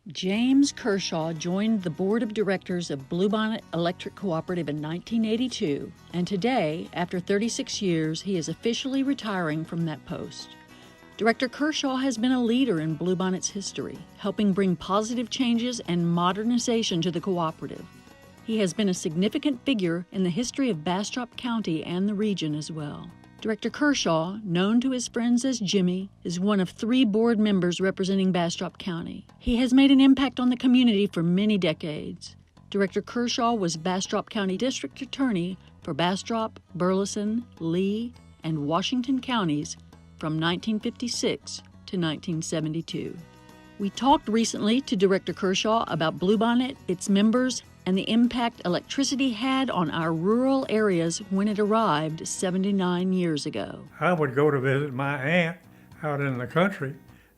James Kershaw joined the board of directors of Bluebonnet Electric Cooperative in 1982, and today, after 36 years, he is officially retiring from that post. Director Kershaw has been a leader in Bluebonnet's history, helping bring positive changes and modernization to the cooperative. He has been a significant figure in the history of Bastrop County and the region as well. Director Kershaw, known to his friends as Jimmy, is one of 3 board members representing Bastrop County. He has made an impact on the community for many decades. Director Kershaw was Bastrop County District Attorney for Bastrop, Burleson, Lee, and Washington counties from 1956 to 1972. We talked recently to Director Kershaw about Bluebonnet, its members, and the impact electricity had on our rural areas when it arrived 79 years ago. I would go to visit my aunt out in the country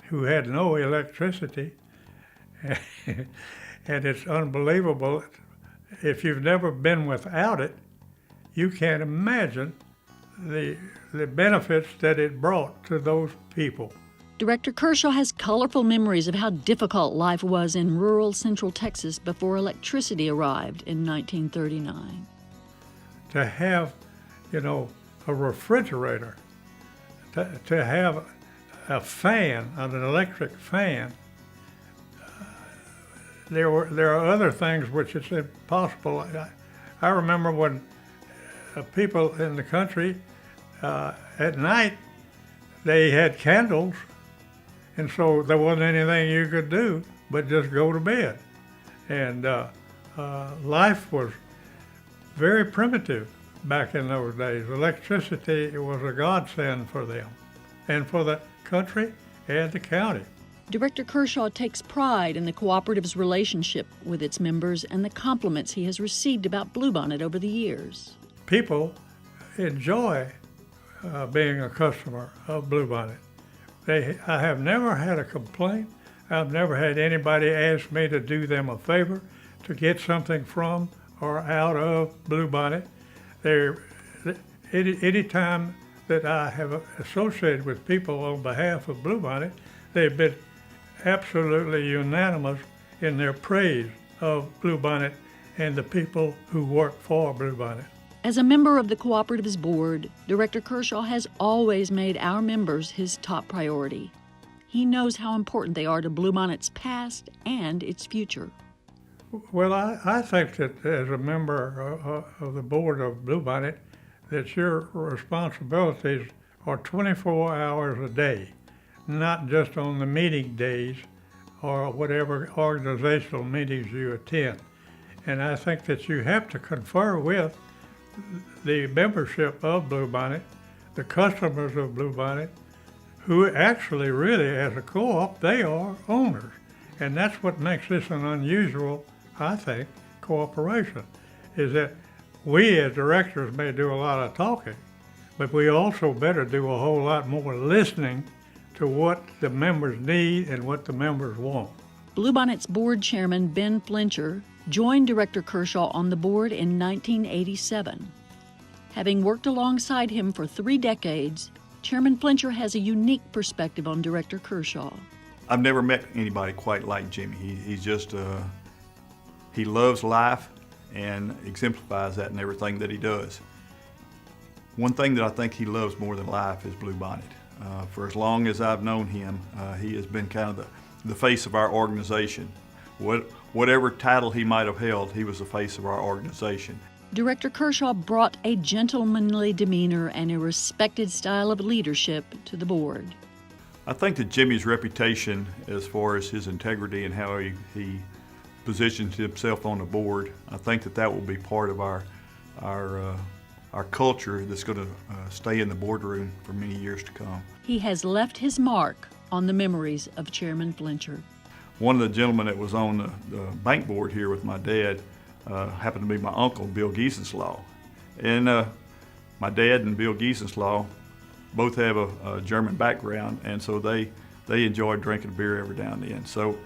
who had no electricity, and it's unbelievable. If you've never been without it, you can't imagine the benefits that it brought to those people. Director Kershaw has colorful memories of how difficult life was in rural central Texas before electricity arrived in 1939. To have, a refrigerator, to have a fan, an electric fan, there are other things which it's impossible. I remember when people in the country, at night, they had candles, and so there wasn't anything you could do but just go to bed. And life was very primitive back in those days. Electricity was a godsend for them and for the country and the county. Director Kershaw takes pride in the cooperative's relationship with its members and the compliments he has received about Bluebonnet over the years. People enjoy being a customer of Bluebonnet. I have never had a complaint. I've never had anybody ask me to do them a favor to get something from or out of Bluebonnet. Any time that I have associated with people on behalf of Bluebonnet, they've been absolutely unanimous in their praise of Bluebonnet and the people who work for Bluebonnet. As a member of the cooperative's board, Director Kershaw has always made our members his top priority. He knows how important they are to Bluebonnet's past and its future. Well, I think that as a member of the board of Bluebonnet, that your responsibilities are 24 hours a day, not just on the meeting days or whatever organizational meetings you attend. And I think that you have to confer with the membership of Bluebonnet, the customers of Bluebonnet, who actually really, as a co-op, they are owners. And that's what makes this an unusual, I think, cooperation, is that we as directors may do a lot of talking, but we also better do a whole lot more listening to what the members need and what the members want. Bluebonnet's board chairman, Ben Flencher, joined Director Kershaw on the board in 1987. Having worked alongside him for 3 decades, Chairman Flencher has a unique perspective on Director Kershaw. I've never met anybody quite like Jimmy. He's just, he loves life and exemplifies that in everything that he does. One thing that I think he loves more than life is Bluebonnet. For as long as I've known him, he has been kind of the face of our organization. Whatever title he might have held, he was the face of our organization. Director Kershaw brought a gentlemanly demeanor and a respected style of leadership to the board. I think that Jimmy's reputation as far as his integrity and how he positions himself on the board, I think that will be part of our culture that's going to stay in the boardroom for many years to come. He has left his mark on the memories of Chairman Flencher. One of the gentlemen that was on the bank board here with my dad happened to be my uncle, Bill Giesenslaw. And my dad and Bill Giesenslaw both have a German background, and so they enjoyed drinking beer every now and then. So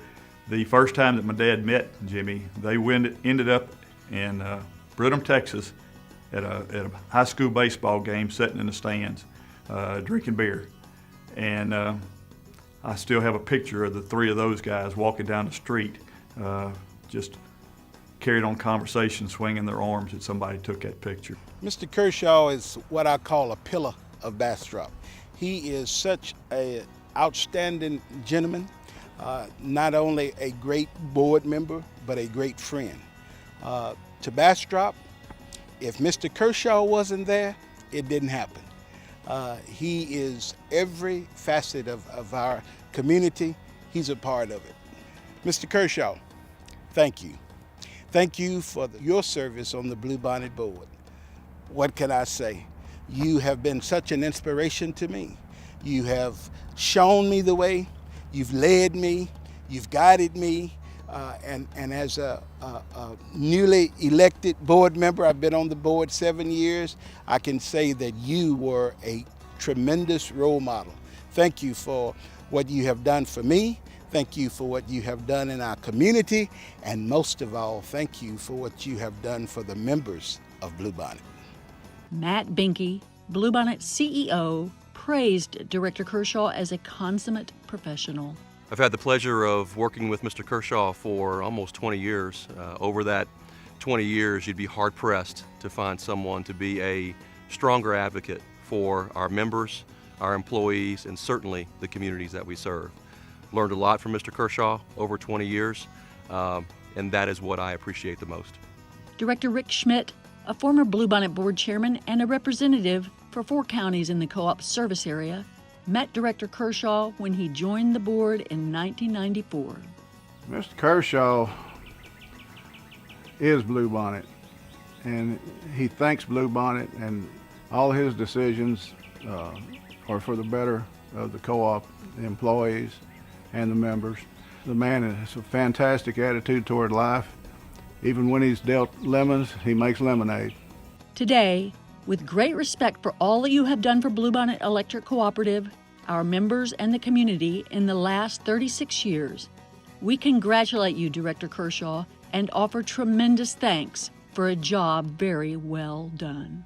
the first time that my dad met Jimmy, they ended up in Brenham, Texas, at a high school baseball game, sitting in the stands, drinking beer. And I still have a picture of the three of those guys walking down the street, just carried on conversation, swinging their arms as somebody took that picture. Mr. Kershaw is what I call a pillar of Bastrop. He is such an outstanding gentleman, not only a great board member, but a great friend. To Bastrop, if Mr. Kershaw wasn't there, it didn't happen. He is every facet of our community. He's a part of it. Mr. Kershaw, thank you. Thank you for your service on the Bluebonnet board. What can I say? You have been such an inspiration to me. You have shown me the way, you've led me, you've guided me, and as a newly elected board member, I've been on the board 7 years, I can say that you were a tremendous role model. Thank you for what you have done for me. Thank you for what you have done in our community, and most of all, thank you for what you have done for the members of Bluebonnet. Matt Binke, Bluebonnet CEO, praised Director Kershaw as a consummate professional. I've had the pleasure of working with Mr. Kershaw for almost 20 years. Over that 20 years, you'd be hard-pressed to find someone to be a stronger advocate for our members, our employees, and certainly the communities that we serve. Learned a lot from Mr. Kershaw over 20 years, and that is what I appreciate the most. Director Rick Schmidt, a former Bluebonnet board chairman and a representative for 4 counties in the co-op service area, met Director Kershaw when he joined the board in 1994. Mr. Kershaw is Bluebonnet, and he thanks Bluebonnet, and all his decisions are for the better of the co-op, the employees, and the members. The man has a fantastic attitude toward life. Even when he's dealt lemons, he makes lemonade. Today, with great respect for all that you have done for Bluebonnet Electric Cooperative, our members, and the community in the last 36 years, we congratulate you, Director Kershaw, and offer tremendous thanks for a job very well done.